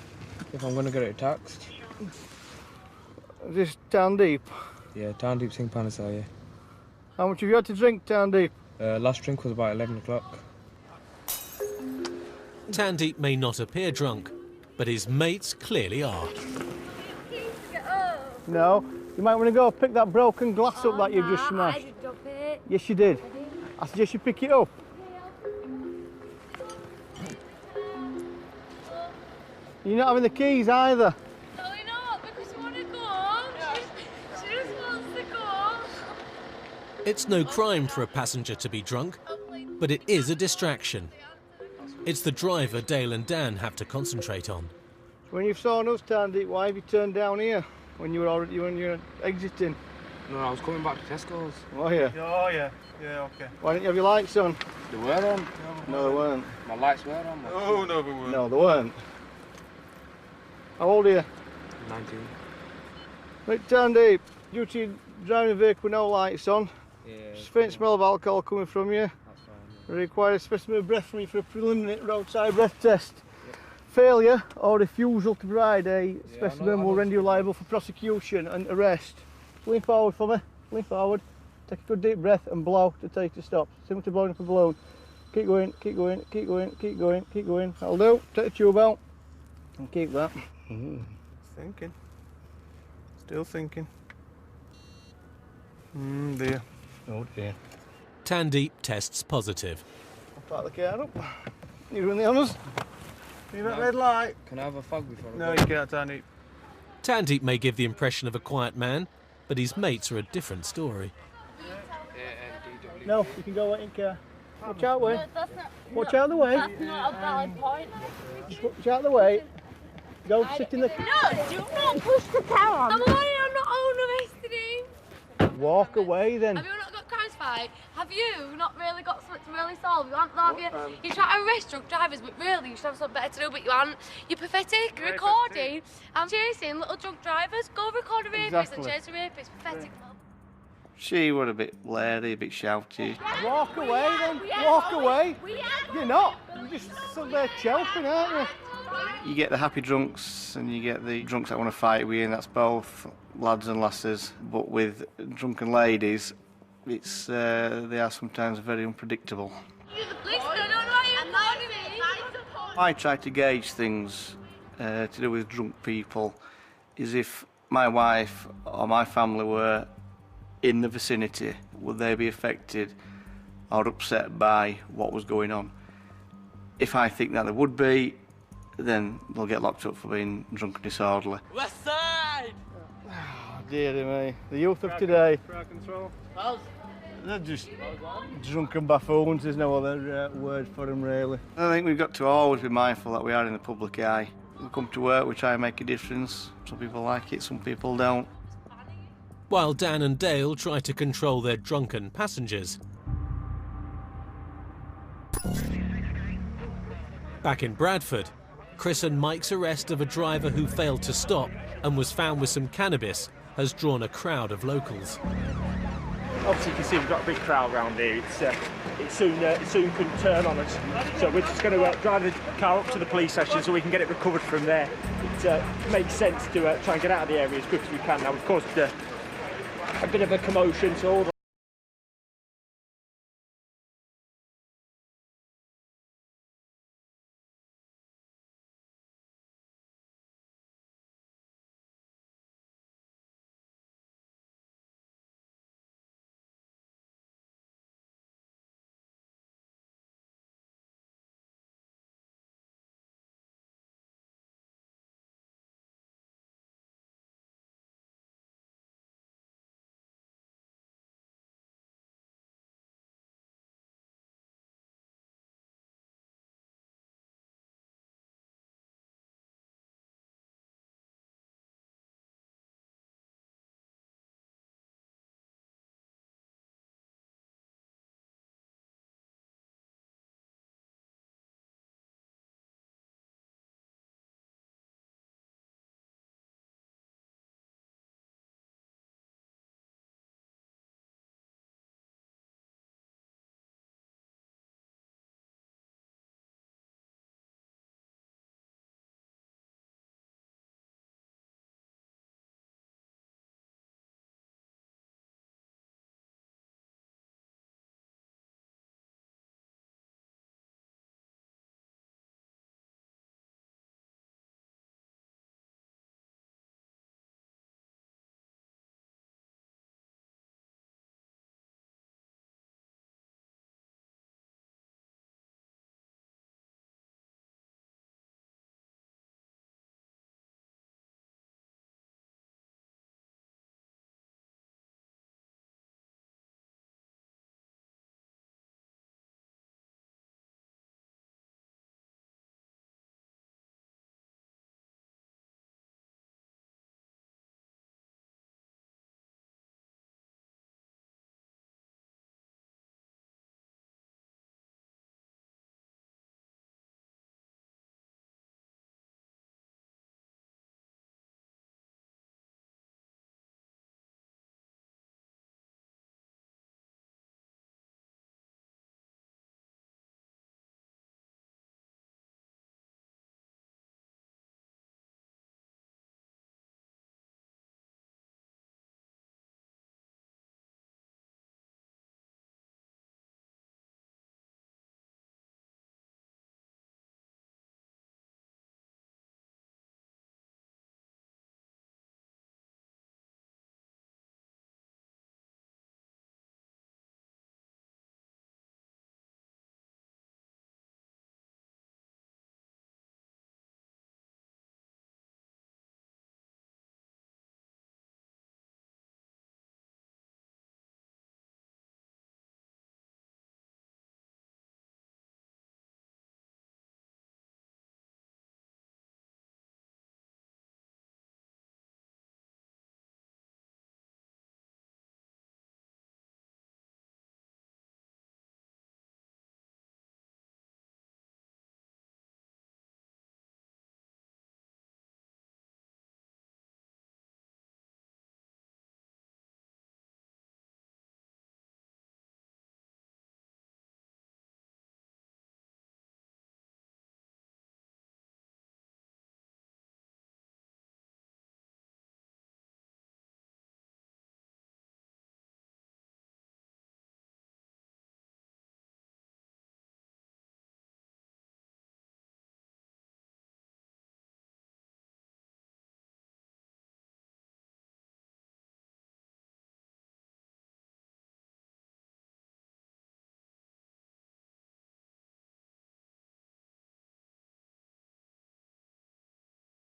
if I'm going to get it taxed. Is this Town Deep? Yeah, Town Deep Sing Panisar, yeah. How much have you had to drink, Town Deep? Last drink was about 11 o'clock. Tandeep may not appear drunk, but his mates clearly are. No, you might want to go pick that broken glass up that you've just smashed. I didn't drop it. Yes, you did. I suggest you pick it up. You're not having the keys either. No, we're not, because we want to go home. She just wants to go. It's no crime for a passenger to be drunk, but it is a distraction. It's the driver Dale and Dan have to concentrate on. When you saw us, Tandy, why have you turned down here when you were exiting? No, I was coming back to Tesco's. Oh yeah. Oh yeah. Yeah, okay. Why didn't you have your lights on? They were on. No, they weren't. My lights were on. Oh no, they weren't. No, they weren't. How old are you? 19. Right, Tandy, due to driving a vehicle with no lights on, Yeah. faint smell of alcohol coming from you. We require a specimen of breath from you for a preliminary roadside breath test. Yep. Failure or refusal to provide a specimen will render you liable for prosecution and arrest. Lean forward for me, lean forward. Take a good deep breath and blow to take to stop. Similar to blowing up a balloon. Keep going, keep going, keep going, keep going, keep going. That'll do. Take the tube out and keep that. Thinking. Still thinking. Dear. Oh dear. Tandeep tests positive. I'll park the car up. You run the honours. You that red light? Can I have a fag before I No, go? you can't, Tandy. Tandeep may give the impression of a quiet man, but his mates are a different story. No, you can go wait in car. Watch out, way. No, that's not. Watch out the way. That's not a valid point. Watch out the way. Go sit in the... No, do not push the car on. I'm not overestimating. Walk away then. Have you not got crimes fight? Have you not really got something to really solve? You aren't, have you? You try to arrest drunk drivers, but really you should have something better to do, but you aren't. You're pathetic. You're recording. I'm chasing little drunk drivers. Go record a rapist and chase a rapist. Pathetic. She was a bit leery, a bit shouty. Walk away then. Walk away. You're not. You're just stood there choking, aren't you? You get the happy drunks and you get the drunks that want to fight with you, and that's both lads and lasses. But with drunken ladies, it's they are sometimes very unpredictable. I try to gauge things to do with drunk people is if my wife or my family were in the vicinity, would they be affected or upset by what was going on? If I think that they would be, then they'll get locked up for being drunk and disorderly. West side! Oh, dearie me. The youth of today. Crowd control. They're just drunken buffoons, there's no other word for them really. I think we've got to always be mindful that we are in the public eye. We come to work, we try and make a difference. Some people like it, some people don't. While Dan and Dale try to control their drunken passengers. Back in Bradford, Chris and Mike's arrest of a driver who failed to stop and was found with some cannabis has drawn a crowd of locals. Obviously you can see we've got a big crowd around here. It soon couldn't turn on us. So we're just going to drive the car up to the police station so we can get it recovered from there. It makes sense to try and get out of the area as quick as we can. Now we've caused a bit of a commotion, so all the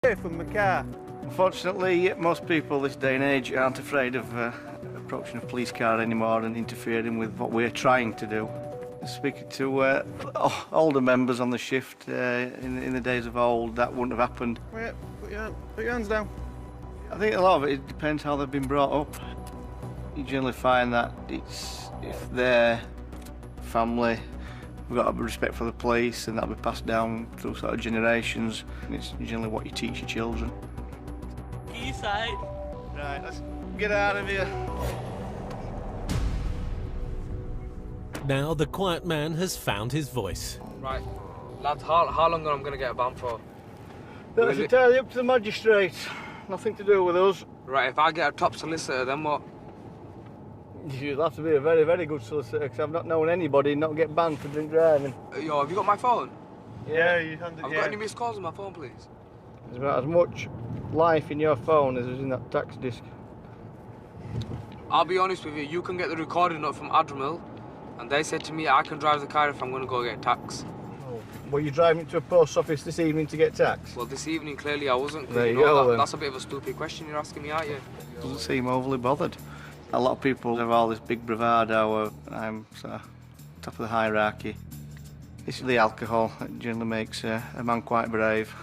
away from the car. Unfortunately, most people this day and age aren't afraid of approaching a police car anymore and interfering with what we're trying to do. Speaking to older members on the shift, in the days of old, that wouldn't have happened. Wait, put your hands down. I think a lot of it depends how they've been brought up. You generally find that it's if their family have got a respect for the police, and that'll be passed down through sort of generations. And it's generally what you teach your children. East side. Right, let's get out of here. Now the quiet man has found his voice. Right, lads, how long am I going to get a ban for? That's entirely up to the magistrate. Nothing to do with us. Right, if I get a top solicitor, then what? You'll have to be a very, very good solicitor, because I've not known anybody not get banned for drink driving. Yo, have you got my phone? Yeah, you handed. I've got any missed calls on my phone, please? There's about as much life in your phone as is in that tax disc. I'll be honest with you, you can get the recording up from Admiral, and they said to me I can drive the car if I'm going to go get tax. Oh. Were you driving to a post office this evening to get tax? Well, this evening, clearly I wasn't. There you go, then. That's a bit of a stupid question you're asking me, aren't you? Doesn't seem overly bothered. A lot of people have all this big bravado. I'm sort of top of the hierarchy. It's the alcohol that generally makes a man quite brave.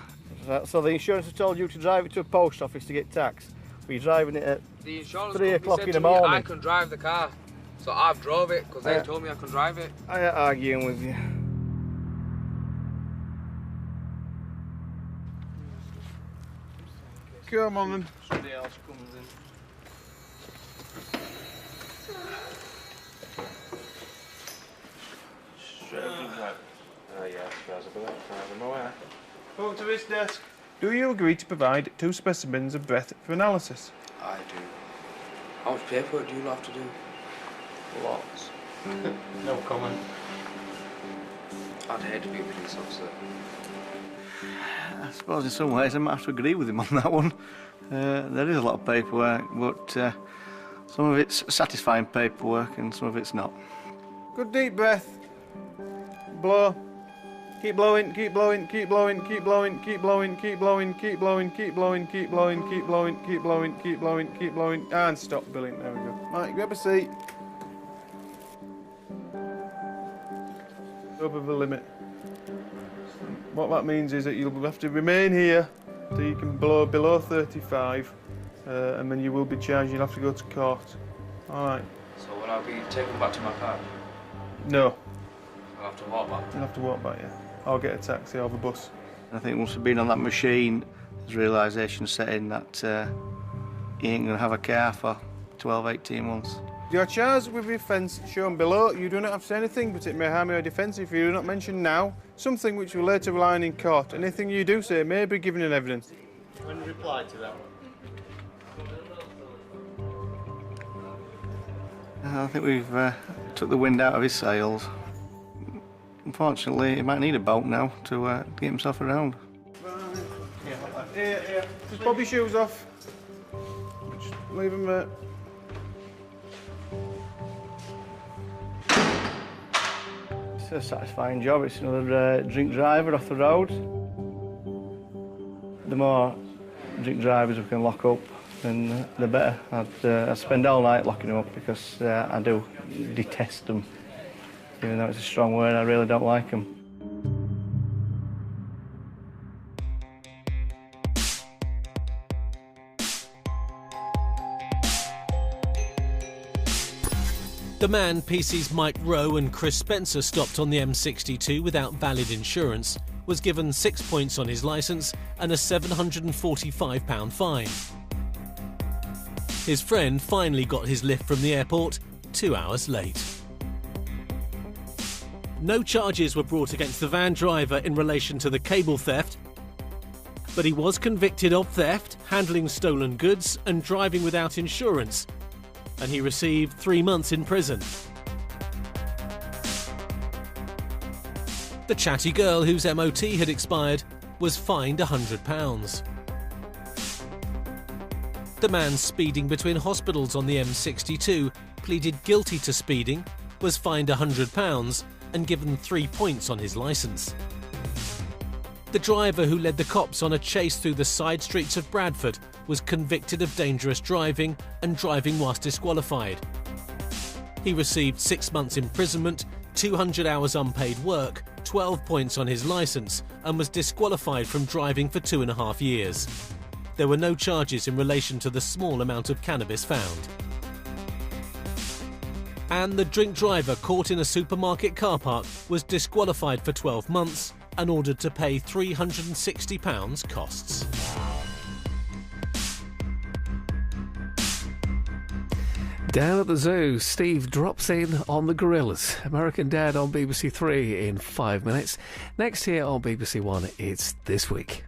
So the insurance has told you to drive it to a post office to get tax. Were you driving it at the insurance 3 o'clock in the said to morning? me I can drive the car, so I've drove it because they told me I can drive it. I ain't arguing with you. Come on then. Somebody else comes in. Talk to this desk. Do you agree to provide 2 specimens of breath for analysis? I do. How much paperwork do you have to do? Lots. No comment. I'd hate to be a police officer. I suppose in some ways I might have to agree with him on that one. There is a lot of paperwork, but some of it's satisfying paperwork and some of it's not. Good deep breath. Blow. Keep blowing, keep blowing, keep blowing, keep blowing, keep blowing, keep blowing, keep blowing, keep blowing, keep blowing, keep blowing, keep blowing, keep blowing, keep blowing, and stop. Brilliant, there we go. Right, grab a seat. Over the limit. What that means is that you'll have to remain here till you can blow below 35, and then you will be charged. You'll have to go to court. All right. So will I be taken back to my car? No. I'll have to walk back? You'll have to walk back, yeah. I'll get a taxi or the bus. I think once you've been on that machine, there's realisation set in that you ain't going to have a car for 12, 18 months. You are charged with the offence shown below. You do not have to say anything, but it may harm your defence if you do not mention now something which will later rely on in court. Anything you do say may be given in evidence. When reply to that? I think we've took the wind out of his sails. Unfortunately, he might need a boat now to get himself around. Here. Just pop your shoes off. Just leave them there. It's a satisfying job. It's another drink driver off the road. The more drink drivers we can lock up, then the better. I'd spend all night locking them up because I do detest them. Even though it's a strong word, I really don't like them. The man PC's Mike Rowe and Chris Spencer stopped on the M62 without valid insurance was given 6 points on his licence and a £745 fine. His friend finally got his lift from the airport 2 hours late. No charges were brought against the van driver in relation to the cable theft, but he was convicted of theft, handling stolen goods and driving without insurance, and he received 3 months in prison. The chatty girl whose MOT had expired was fined £100. The man speeding between hospitals on the M62 pleaded guilty to speeding, was fined £100 and given 3 points on his licence. The driver who led the cops on a chase through the side streets of Bradford was convicted of dangerous driving and driving whilst disqualified. He received 6 months imprisonment, 200 hours unpaid work, 12 points on his licence, and was disqualified from driving for 2.5 years. There were no charges in relation to the small amount of cannabis found. And the drink driver caught in a supermarket car park was disqualified for 12 months and ordered to pay £360 costs. Down at the zoo, Steve drops in on the gorillas. American Dad on BBC 3 in 5 minutes. Next here on BBC 1, it's This Week.